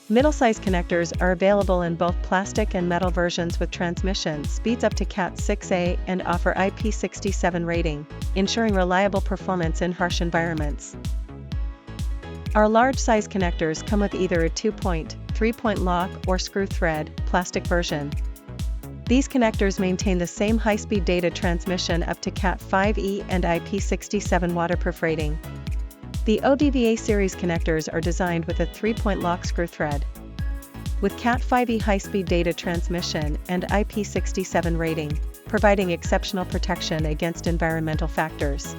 Middle-size connectors are available in both plastic and metal versions with transmission speeds up to Cat6a and offer IP67 rating, ensuring reliable performance in harsh environments. Our large-size connectors come with either a 2-point, 3-point lock or screw thread plastic version. These connectors maintain the same high-speed data transmission up to Cat5e and IP67 waterproof rating. The ODVA series connectors are designed with a 3-point lock screw thread. With Cat5e high-speed data transmission and IP67 rating, providing exceptional protection against environmental factors.